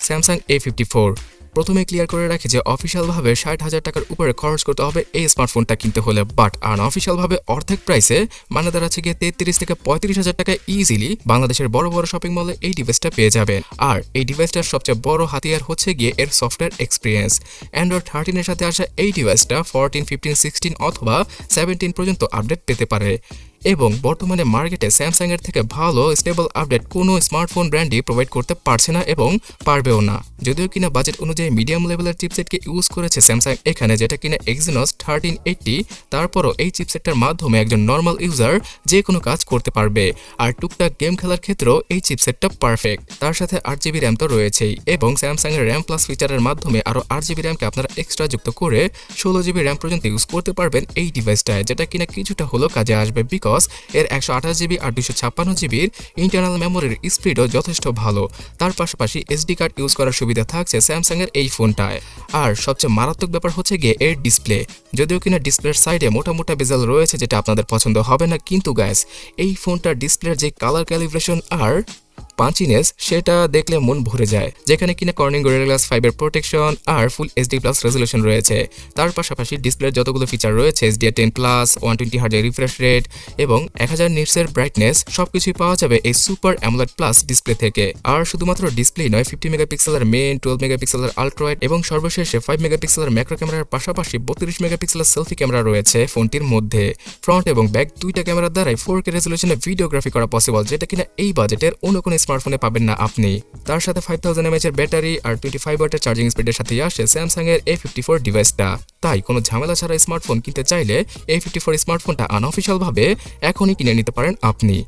Samsung A54। প্রথমে clear করে রাখি যে অফিসিয়ালভাবে 60,000 টাকার উপরে খরচ করতে হবে এই স্মার্টফোনটা কিনতে হলে, বাট আনঅফিসিয়ালভাবে অর্ধেক প্রাইসে মানে দাঁড়াচ্ছে গিয়ে 33 থেকে 35,000 টাকায় ইজিলি বাংলাদেশের বড় বড় শপিং মলে এই ডিভাইসটা পেয়ে যাবেন। আর এই ডিভাইসটার সবচেয়ে বড় হাতিয়ার হচ্ছে গিয়ে এর সফটওয়্যার এক্সপিরিয়েন্স। অ্যান্ড্রয়েড 13 এর সাথে আসা এই ডিভাইসটা 14, 15, 16 অথবা 17 পর্যন্ত আপডেট পেতে পারে এবং বর্তমানে মার্কেটে স্যামসাং এর থেকে ভালো স্টেবল আপডেট কোনো স্মার্টফোন ব্র্যান্ডই প্রোভাইড করতে পারছে না এবং পারবেও না। যদিও কিনা বাজেট অনুযায়ী মিডিয়াম লেভেলের চিপসেটকে ইউজ করেছে স্যামসাং এখানে, যেটা কিনা Exynos 1380, তারপরও এই চিপসেটটার মাধ্যমে একজন নর্মাল ইউজার যে কোনো কাজ করতে পারবে। আর টুকটাক গেম খেলার ক্ষেত্রেও এই চিপসেটটা পারফেক্ট। তার সাথে 8GB র্যাম তো রয়েছেই এবং স্যামসাং এর র্যাম প্লাস ফিচারের মাধ্যমে আরও 8GB র্যামকে আপনারা এক্সট্রা যুক্ত করে 16GB র্যাম পর্যন্ত ইউজ করতে পারবেন এই ডিভাইসটায়, যেটা কিনা কিছুটা হলেও কাজে আসবে বিকজ এর 128GB আর 256GBর ইন্টারনাল মেমোরির স্পিডও যথেষ্ট ভালো। তার পাশাপাশি এসডি কার্ড ইউজ করার সুবিধা থাকছে স্যামসাং এর এই ফোনটায়। আর সবচেয়ে মারাত্মক ব্যাপার হচ্ছে গিয়ে এর ডিসপ্লে। যদিও কিনা ডিসপ্লের সাইডে মোটা বেজেল রয়েছে যেটা আপনাদের পছন্দ হবে না, কিন্তু গাইস এই ফোনটার ডিসপ্লের যে কালার ক্যালিব্রেশন আর পাঞ্চিনেস সেটা দেখলে মন ভরে যায়, যেখানে কিনা কর্নিং গরিলা গ্লাস 5 এর প্রোটেকশন আর ফুল এইচডি প্লাস রেজলিউশন রয়েছে। তার পাশাপাশি ডিসপ্লের যতগুলো ফিচার রয়েছে HDR10+, 120Hz রিফ্রেশ রেট এবং 1000 নিটসের ব্রাইটনেস সবকিছুই পাওয়া যাবে এই সুপার অ্যামোলেড প্লাস ডিসপ্লে থেকে। আর শুধুমাত্র ডিসপ্লে নয়, 50 মেগাপিক্সেলের মেইন, 12 মেগাপিক্সেলের আলট্রাওয়াইড এবং সর্বশেষে 5 মেগাপিক্সেলের ম্যাক্রো ক্যামেরার পাশাপাশি 32 মেগাপিক্সেলের সেলফি ক্যামেরা রয়েছে ফোনটির মধ্যে। ফ্রন্ট এবং ব্যাক দুইটা ক্যামেরার দ্বারাই 4K রেজলিউশনে ভিডিওগ্রাফি করা পসিবল, যেটা কিনা এই বাজেটের অন্য কোনো স্মার্টফোনে পাবেন না আপনি। তার সাথে 5000 mAh এর ব্যাটারি আর 25 ওয়াটের চার্জিং স্পিডের সাথে আসে স্যামসাং এর A54 ডিভাইসটা। তাই কোনো ঝামেলা ছাড়া স্মার্টফোন কিনতে চাইলে A54 স্মার্টফোনটা আনঅফিশিয়াল ভাবে এখনই কিনে নিতে পারেন আপনি।